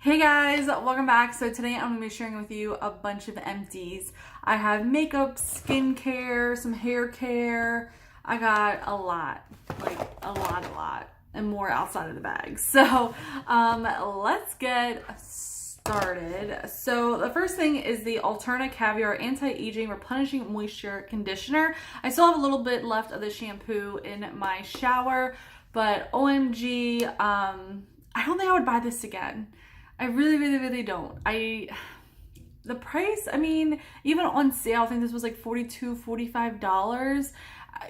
Hey guys, welcome back. So today I'm going to be sharing with you a bunch of empties. I have makeup, skincare, some hair care. I got a lot, like a lot, and more outside of the bag. So let's get started. So the first thing is the Alterna Caviar Anti-Aging Replenishing Moisture Conditioner. I still have a little bit left of the shampoo in my shower, but OMG, I don't think I would buy this again. I really don't. The price, I mean, even on sale, I think this was like $42, $45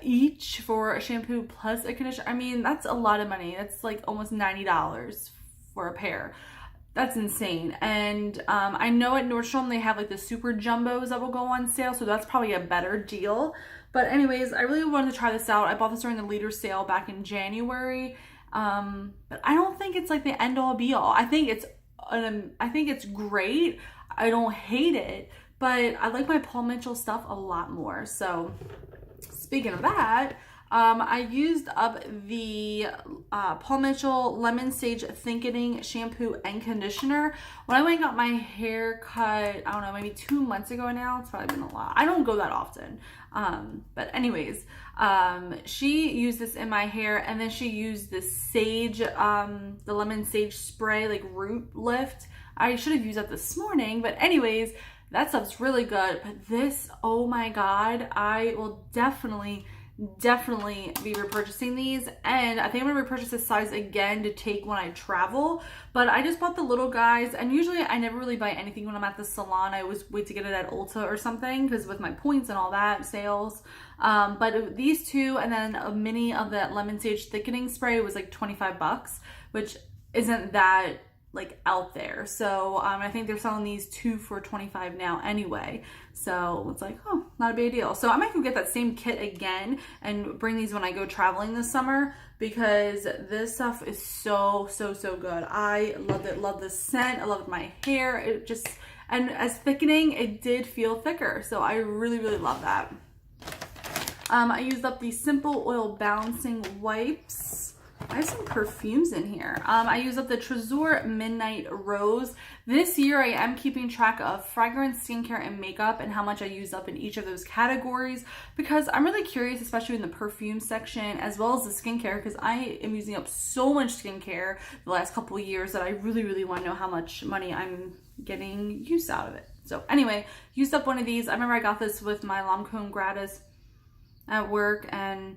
each for a shampoo plus a conditioner. I mean, that's a lot of money. That's like almost $90 for a pair. That's insane. And I know at Nordstrom they have like the super jumbos that will go on sale, so that's probably a better deal. But anyways, I really wanted to try this out. I bought this during the leader sale back in January. But I don't think it's like the end all be all. I think it's great. I don't hate it, but I like my Paul Mitchell stuff a lot more. So speaking of that, I used up the Paul Mitchell Lemon Sage Thickening Shampoo and Conditioner. When I went and got my hair cut, I don't know, maybe 2 months ago now, it's probably been a lot. I don't go that often. But anyways, she used this in my hair, and then she used this sage, the lemon sage spray, like root lift. I should have used that this morning, but anyways, that stuff's really good. But this, oh my God, I will definitely be repurchasing these, and I think I'm gonna repurchase this size again to take when I travel. But I just bought the little guys, and usually I never really buy anything when I'm at the salon. I always wait to get it at Ulta or something because with my points and all that sales. But these two, and then a mini of that lemon sage thickening spray was like 25 bucks, which isn't that like out there. So I think they're selling these two for 25 now anyway. So it's like, oh, not a big deal. So I might go get that same kit again and bring these when I go traveling this summer, because this stuff is so good. I loved it. Love the scent. I loved my hair. It just, and as thickening, it did feel thicker. So I really love that. I used up the Simple Oil Balancing Wipes. I have some perfumes in here. I use up the Trésor Midnight Rose. This year I am keeping track of fragrance, skincare, and makeup and how much I use up in each of those categories, because I'm really curious, especially in the perfume section as well as the skincare, because I am using up so much skincare the last couple of years that I really want to know how much money I'm getting use out of it. So anyway, used up one of these. I remember I got this with my Lancôme gratis at work, and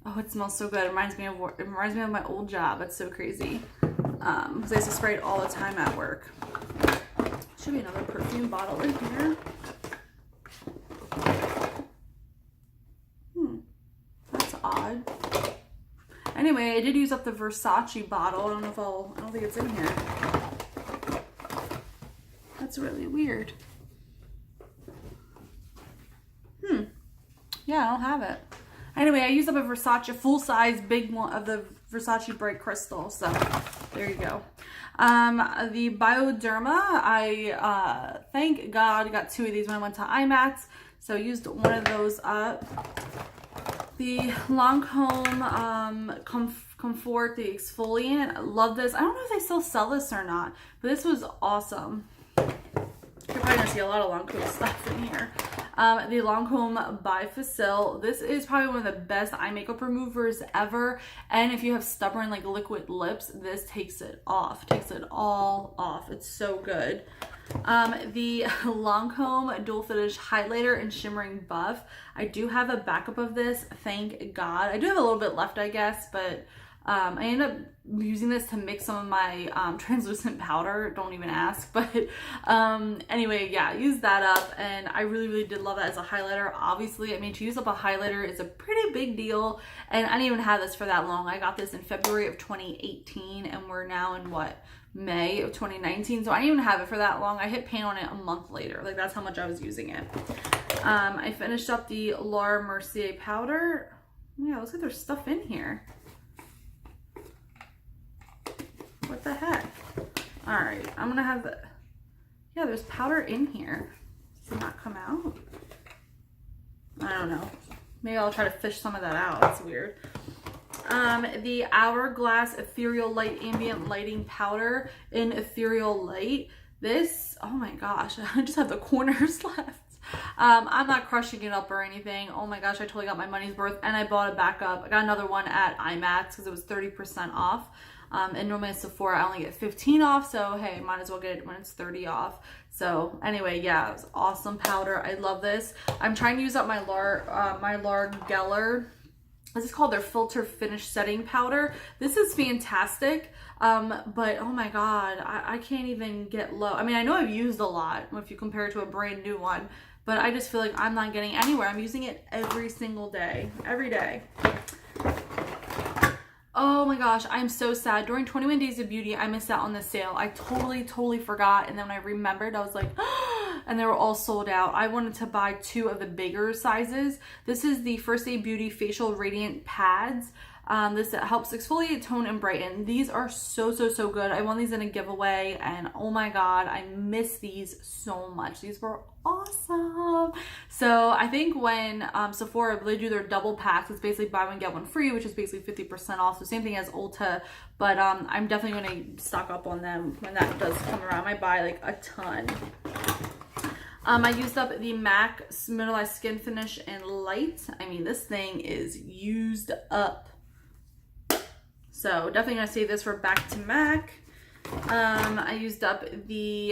oh, it smells so good. It reminds me of my old job. It's so crazy. Because I used to spray it all the time at work. Should be another perfume bottle in here. That's odd. Anyway, I did use up the Versace bottle. I don't think it's in here. That's really weird. Yeah, I don't have it. Anyway, I used up a Versace full-size big one of the Versace Bright Crystal, so there you go. The Bioderma, I thank God got two of these when I went to IMAX, so used one of those up. The Lancôme Comfort, the exfoliant, I love this. I don't know if they still sell this or not, but this was awesome. You're probably gonna see a lot of Lancôme stuff in here. The Lancôme Bifacil. This is probably one of the best eye makeup removers ever. And if you have stubborn like liquid lips, this takes it off. Takes it all off. It's so good. The Lancôme Dual Finish Highlighter and Shimmering Buff. I do have a backup of this, thank God. I do have a little bit left, I guess, but I ended up using this to mix some of my translucent powder. Don't even ask. But anyway, yeah, use that up, and I really did love that as a highlighter. Obviously, I mean, to use up a highlighter is a pretty big deal, and I didn't even have this for that long. I got this in February of 2018, and we're now in what, May of 2019, so I didn't even have it for that long. I hit pan on it a month later. Like, that's how much I was using it. I finished up the Laura Mercier powder. Yeah, looks like there's stuff in here. What the heck? All right, I'm gonna have the, yeah, there's powder in here. Does it not come out? I don't know. Maybe I'll try to fish some of that out. That's weird. The Hourglass Ethereal Light Ambient Lighting Powder in Ethereal Light. This, oh my gosh, I just have the corners left. I'm not crushing it up or anything. Oh my gosh, I totally got my money's worth, and I bought a backup. I got another one at IMAX because it was 30% off. And normally at Sephora I only get 15 off, so hey, might as well get it when it's 30 off. So anyway, yeah, it was awesome powder. I love this. I'm trying to use up my Lard Geller. This is called their Filter Finish Setting Powder. This is fantastic, but oh my god, I can't even get low. I mean, I know I've used a lot if you compare it to a brand new one, but I just feel like I'm not getting anywhere. I'm using it every single day, every day. Oh my gosh, I'm so sad. During 21 Days of Beauty, I missed out on the sale. I totally forgot. And then when I remembered, I was like, and they were all sold out. I wanted to buy 2 of the bigger sizes. This is the First Aid Beauty Facial Radiant Pads. This helps exfoliate, tone, and brighten. These are so good. I won these in a giveaway, and oh my god, I miss these so much. These were awesome. So I think when Sephora, they do their double packs, it's basically buy one get one free, which is basically 50% off. So same thing as Ulta, but I'm definitely going to stock up on them when that does come around. I buy like a ton. I used up the MAC Mineralized Skin Finish in Light. I mean, this thing is used up. So definitely gonna save this for back to MAC. I used up the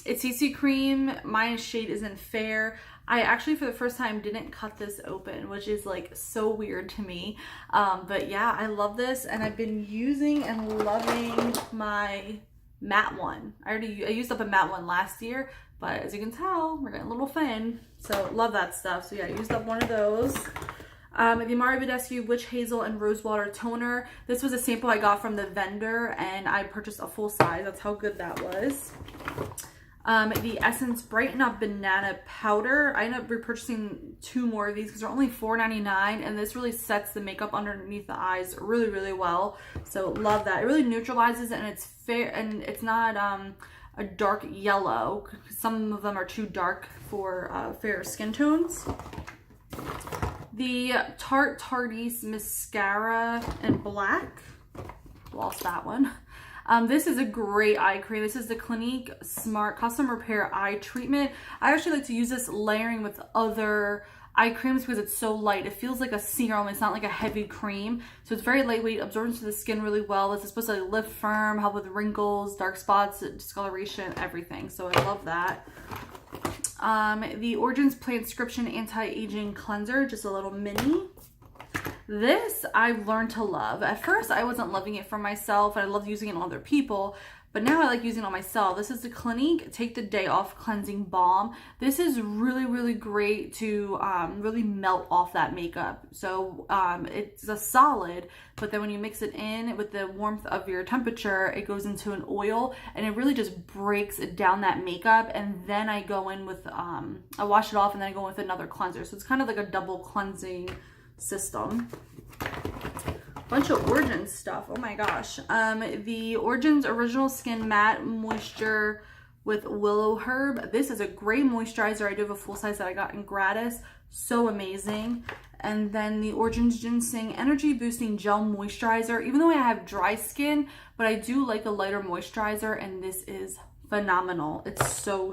It's CC cream. My shade is in Fair. I actually, for the first time, didn't cut this open, which is like so weird to me. But yeah, I love this, and I've been using and loving my matte one. I used up a matte one last year, but as you can tell, we're getting a little thin. So love that stuff. So yeah, I used up one of those. The Mario Badescu Witch Hazel and Rosewater Toner. This was a sample I got from the vendor, and I purchased a full size. That's how good that was. The Essence Brighten Up Banana Powder. I ended up repurchasing 2 more of these because they're only $4.99, and this really sets the makeup underneath the eyes really well. So love that. It really neutralizes, and it's fair, and it's not a dark yellow. Some of them are too dark for fair skin tones. The Tarte Tarte's Mascara in Black. Lost that one. This is a great eye cream. This is the Clinique Smart Custom Repair Eye Treatment. I actually like to use this layering with other eye creams because it's so light. It feels like a serum. It's not like a heavy cream. So it's very lightweight, absorbs into the skin really well. This is supposed to lift firm, help with wrinkles, dark spots, discoloration, everything. So I love that. The Origins Transcription Anti-Aging Cleanser, just a little mini. This I've learned to love. At first I wasn't loving it for myself, and I loved using it on other people, but now I like using it on myself. This is the Clinique Take the Day Off Cleansing Balm. This is really great to really melt off that makeup. So it's a solid, but then when you mix it in with the warmth of your temperature, it goes into an oil, and it really just breaks down that makeup. And then I go in with, I wash it off, and then I go with another cleanser. So it's kind of like a double cleansing system. Bunch of Origins stuff. Oh my gosh. The Origins Original Skin Matte Moisture with Willow Herb. This is a great moisturizer. I do have a full size that I got in gratis. So amazing. And then the Origins Ginseng Energy Boosting Gel Moisturizer. Even though I have dry skin, but I do like a lighter moisturizer, and this is phenomenal. It's so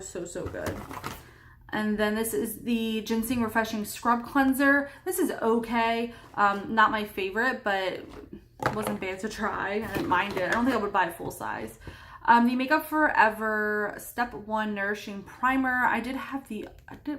good. And then this is the Ginseng Refreshing Scrub Cleanser. This is okay. Not my favorite, but it wasn't bad to try. I didn't mind it. I don't think I would buy a full size. The Makeup Forever Step 1 Nourishing Primer. I did have the,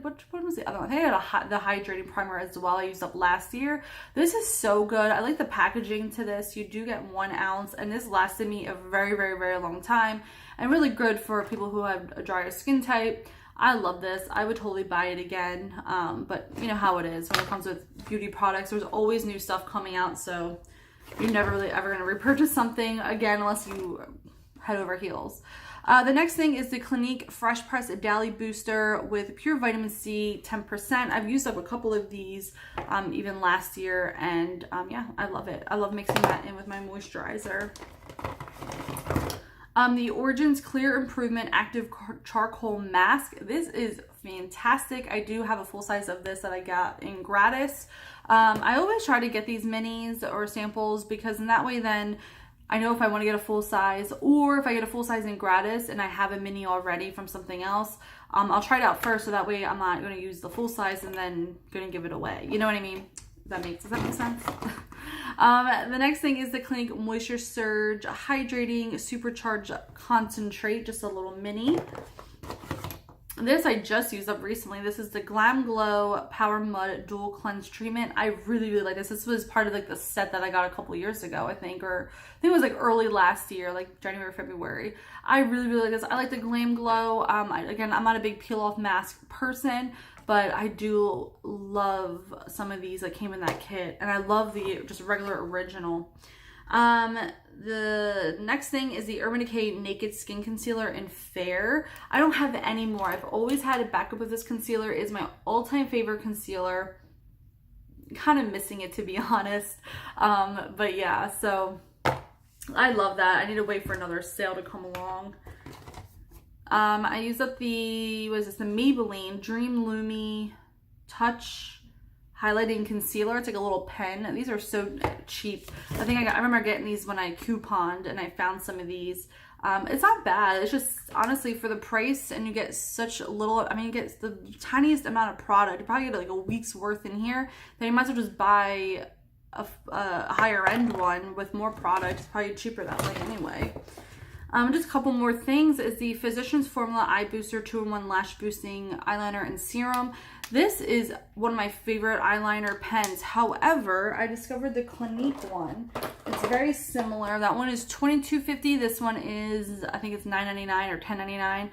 what was the other one? I think I had the Hydrating Primer as well. I used up last year. This is so good. I like the packaging to this. You do get 1 ounce, and this lasted me a very long time, and really good for people who have a drier skin type. I love this. I would totally buy it again, but you know how it is when it comes with beauty products. There's always new stuff coming out, so you're never really ever going to repurchase something again unless you head over heels. The next thing is the Clinique Fresh Press Daily Booster with pure vitamin C, 10%. I've used up a couple of these even last year, and yeah, I love it. I love mixing that in with my moisturizer. The Origins Clear Improvement Active Charcoal Mask. This is fantastic. I do have a full size of this that I got in gratis. I always try to get these minis or samples because in that way then I know if I want to get a full size, or if I get a full size in gratis and I have a mini already from something else, I'll try it out first so that way I'm not going to use the full size and then going to give it away. You know what I mean? Does that make sense? The next thing is the Clinique Moisture Surge Hydrating Supercharged Concentrate, just a little mini. This I just used up recently. This is the Glam Glow Power Mud Dual Cleanse Treatment. I really, really like this. This was part of like the set that I got a couple years ago, I think, or I think it was like early last year, like January, February. I really, really like this. I like the Glam Glow. Again, I'm not a big peel off mask person, but I do love some of these that came in that kit, and I love the just regular original. The next thing is the Urban Decay Naked Skin Concealer in Fair. I don't have any more. I've always had a backup of this concealer. It's my all-time favorite concealer. Kind of missing it, to be honest. But yeah, so I love that. I need to wait for another sale to come along. I used up the, what is this, the Maybelline Dream Lumi Touch Highlighting Concealer. It's like a little pen. These are so cheap. I remember getting these when I couponed and I found some of these. It's not bad. It's just honestly for the price, and you get such little, I mean, you get the tiniest amount of product. You probably get like a week's worth in here. Then you might as well just buy a higher end one with more product. It's probably cheaper that way anyway. Just a couple more things is the Physicians Formula Eye Booster 2-in-1 Lash Boosting Eyeliner and Serum. This is one of my favorite eyeliner pens. However, I discovered the Clinique one. It's very similar. That one is $22.50. This one is, I think it's $9.99 or $10.99.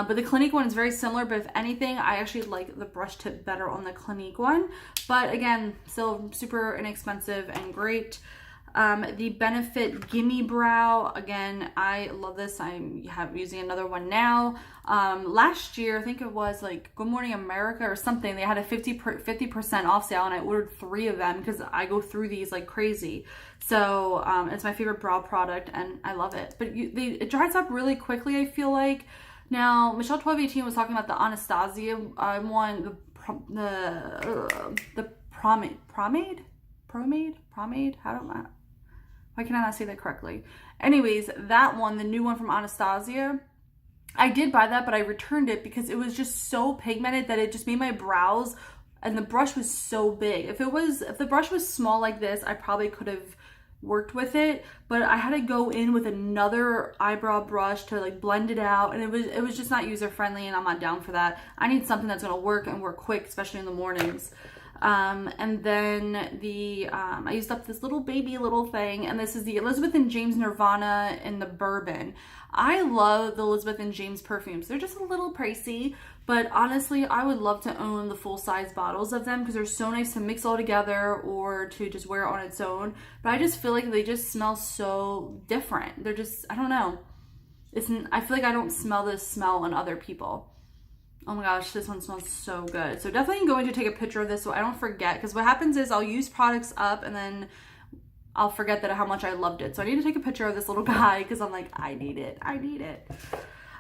But the Clinique one is very similar, but if anything, I actually like the brush tip better on the Clinique one. But again, still super inexpensive and great. The Benefit Gimme Brow, again, I love this. I'm using another one now. Last year, I think it was like Good Morning America or something, they had a 50% off sale, and I ordered 3 of them because I go through these like crazy. So it's my favorite brow product and I love it. But it dries up really quickly, I feel like. Now, Michelle 1218 was talking about the Anastasia one, the Pomade? Why can I not say that correctly? Anyways, that one, the new one from Anastasia, I did buy that, but I returned it because it was just so pigmented that it just made my brows, and the brush was so big. If the brush was small like this, I probably could have worked with it, but I had to go in with another eyebrow brush to like blend it out, and it was just not user friendly, and I'm not down for that. I need something that's gonna work and work quick, especially in the mornings. And then I used up this little thing, and this is the Elizabeth and James Nirvana in the Bourbon. I love the Elizabeth and James perfumes. They're just a little pricey, but honestly, I would love to own the full-size bottles of them because they're so nice to mix all together or to just wear on its own. But I just feel like they just smell so different. They're just, I don't know. I feel like I don't smell this smell on other people. Oh my gosh, this one smells so good. So definitely going to take a picture of this so I don't forget, because what happens is I'll use products up and then I'll forget how much I loved it. So I need to take a picture of this little guy because I'm like, I need it.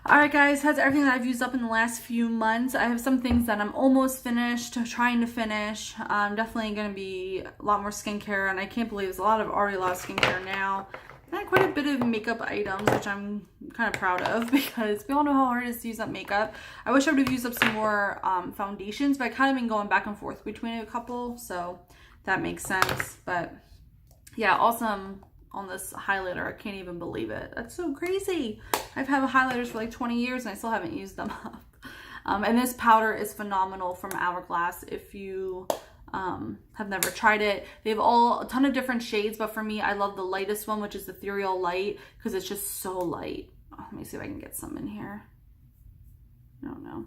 All right, guys, that's everything that I've used up in the last few months. I have some things that I'm almost finished, trying to finish. I'm definitely going to be a lot more skincare, and I can't believe there's already a lot of skincare now. I had quite a bit of makeup items, which I'm kind of proud of because we all know how hard it is to use up makeup. I wish I would have used up some more foundations, but I kind of been going back and forth between a couple, so that makes sense. But yeah, awesome on this highlighter. I can't even believe it. That's so crazy. I've had highlighters for like 20 years and I still haven't used them up. And this powder is phenomenal from Hourglass. If you have never tried it, they have a ton of different shades, but for me, I love the lightest one, which is the Ethereal Light, because it's just so light. Oh, let me see if I can get some in here. I don't know.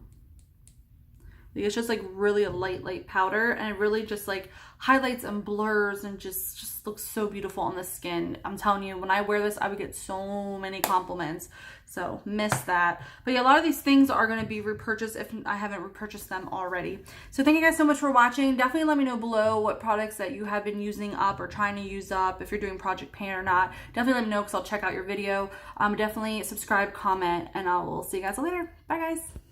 Like, it's just like really a light powder, and it really just like highlights and blurs and just looks so beautiful on the skin. I'm telling you, when I wear this, I would get so many compliments. So miss that. But yeah, a lot of these things are going to be repurchased if I haven't repurchased them already. So thank you guys so much for watching. Definitely let me know below what products that you have been using up or trying to use up, if you're doing Project Pain or not. Definitely let me know because I'll check out your video. Definitely subscribe, comment, and I will see you guys later. Bye guys.